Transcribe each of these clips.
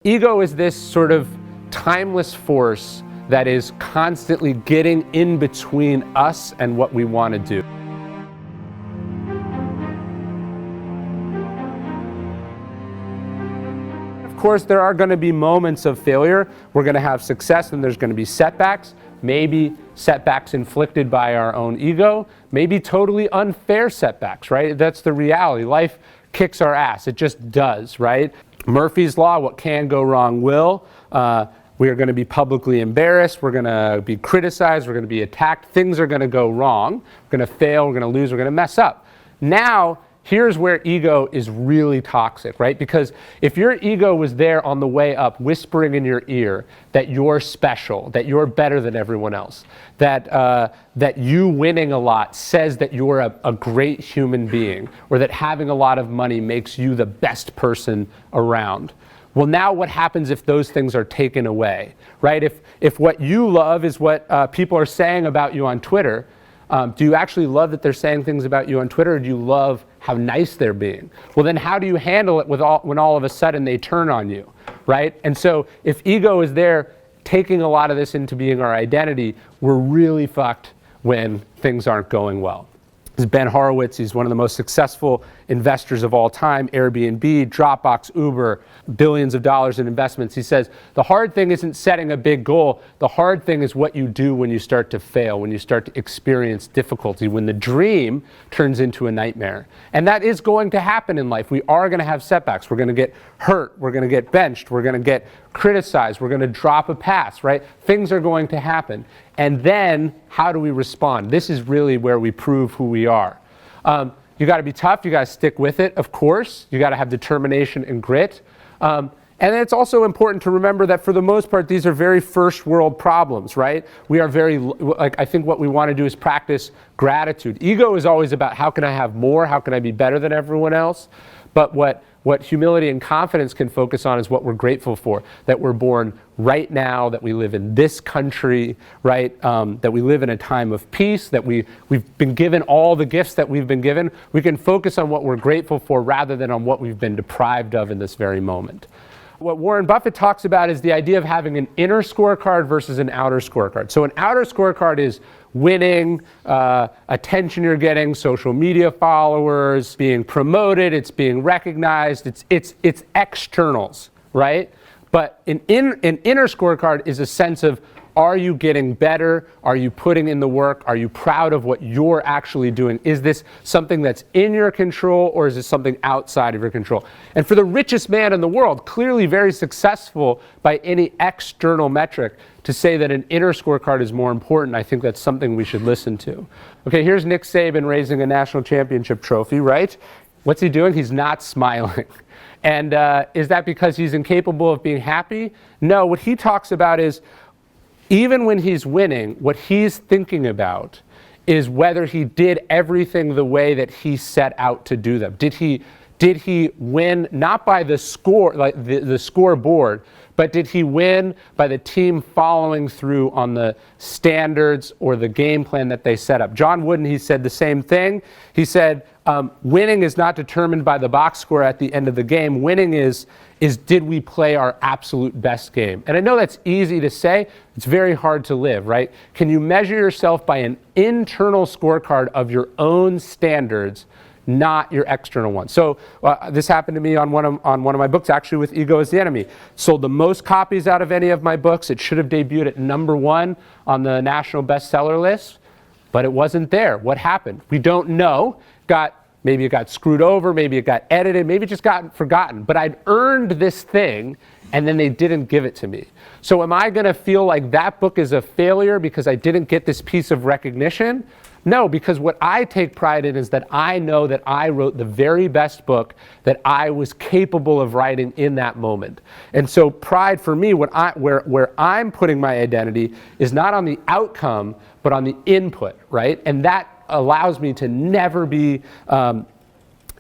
Ego is this sort of timeless force that is constantly getting in between us and what we want to do. Of course, there are going to be moments of failure. We're going to have success and there's going to be setbacks. Maybe setbacks inflicted by our own ego. Maybe totally unfair setbacks, right? That's the reality. Life kicks our ass. It just does, right? Murphy's Law, what can go wrong will. We are going to be publicly embarrassed. We're going to be criticized. We're going to be attacked. Things are going to go wrong. We're going to fail. We're going to lose. We're going to mess up. Now, here's where ego is really toxic, right? Because if your ego was there on the way up, whispering in your ear that you're special, that you're better than everyone else, that you winning a lot says that you're a great human being, or that having a lot of money makes you the best person around. Well, now what happens if those things are taken away, right? If what you love is what people are saying about you on Twitter, do you actually love that they're saying things about you on Twitter, or do you love how nice they're being? Well, then how do you handle it when all of a sudden they turn on you, right? And so if ego is there taking a lot of this into being our identity, we're really fucked when things aren't going well. This is Ben Horowitz. He's one of the most successful investors of all time. Airbnb, Dropbox, Uber, billions of dollars in investments. He says, the hard thing isn't setting a big goal. The hard thing is what you do when you start to fail, when you start to experience difficulty, when the dream turns into a nightmare. And that is going to happen in life. We are going to have setbacks. We're going to get hurt. We're going to get benched. We're going to get criticized. We're going to drop a pass, right? Things are going to happen. And then how do we respond? This is really where we prove who we are. You got to be tough. You got to stick with it, of course. You got to have determination and grit. And it's also important to remember that for the most part, these are very first world problems, right? We are I think what we want to do is practice gratitude. Ego is always about how can I have more? How can I be better than everyone else? But what humility and confidence can focus on is what we're grateful for, that we're born right now, that we live in this country, right? That we live in a time of peace, that we've been given all the gifts that we've been given. We can focus on what we're grateful for rather than on what we've been deprived of in this very moment. What Warren Buffett talks about is the idea of having an inner scorecard versus an outer scorecard. So an outer scorecard is winning, attention you're getting, social media followers, being promoted, it's being recognized, it's externals, right? But an inner scorecard is a sense of, are you getting better? Are you putting in the work? Are you proud of what you're actually doing? Is this something that's in your control, or is this something outside of your control? And for the richest man in the world, clearly very successful by any external metric, to say that an inner scorecard is more important, I think that's something we should listen to. Okay, here's Nick Saban raising a national championship trophy, right? What's he doing? He's not smiling. And is that because he's incapable of being happy? No, what he talks about is, even when he's winning, what he's thinking about is whether he did everything the way that he set out to do them. Did he win not by the score, like the scoreboard, but did he win by the team following through on the standards or the game plan that they set up? John Wooden, he said the same thing. He said, winning is not determined by the box score at the end of the game. Winning is did we play our absolute best game? And I know that's easy to say. It's very hard to live, right? Can you measure yourself by an internal scorecard of your own standards, not your external one? So this happened to me on one of my books, actually, with Ego is the Enemy. Sold the most copies out of any of my books. It should have debuted at #1 on the national bestseller list, but it wasn't there. What happened? We don't know. Maybe it got screwed over, maybe it got edited, maybe it just got forgotten. But I'd earned this thing, and then they didn't give it to me. So am I going to feel like that book is a failure because I didn't get this piece of recognition? No, because what I take pride in is that I know that I wrote the very best book that I was capable of writing in that moment. And so pride for me, where I'm putting my identity is not on the outcome, but on the input, right? And that allows me to never be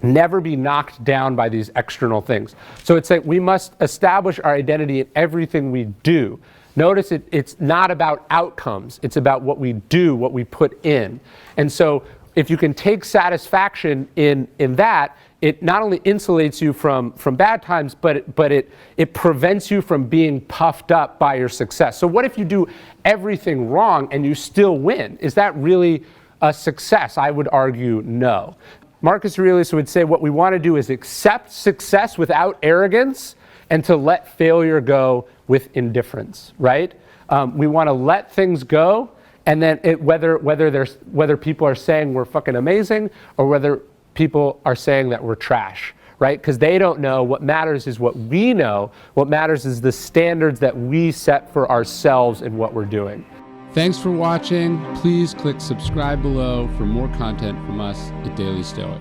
knocked down by these external things. So it's like we must establish our identity in everything we do. Notice it's not about outcomes. It's about what we do, what we put in. And so if you can take satisfaction in that, it not only insulates you from bad times, but it prevents you from being puffed up by your success. So what if you do everything wrong and you still win? Is that really a success? I would argue no. Marcus Aurelius would say what we want to do is accept success without arrogance and to let failure go with indifference, right? We want to let things go, and then whether people are saying we're fucking amazing or whether people are saying that we're trash, right? Because they don't know. What matters is what we know. What matters is the standards that we set for ourselves in what we're doing. Thanks for watching. Please click subscribe below for more content from us at Daily Stoic.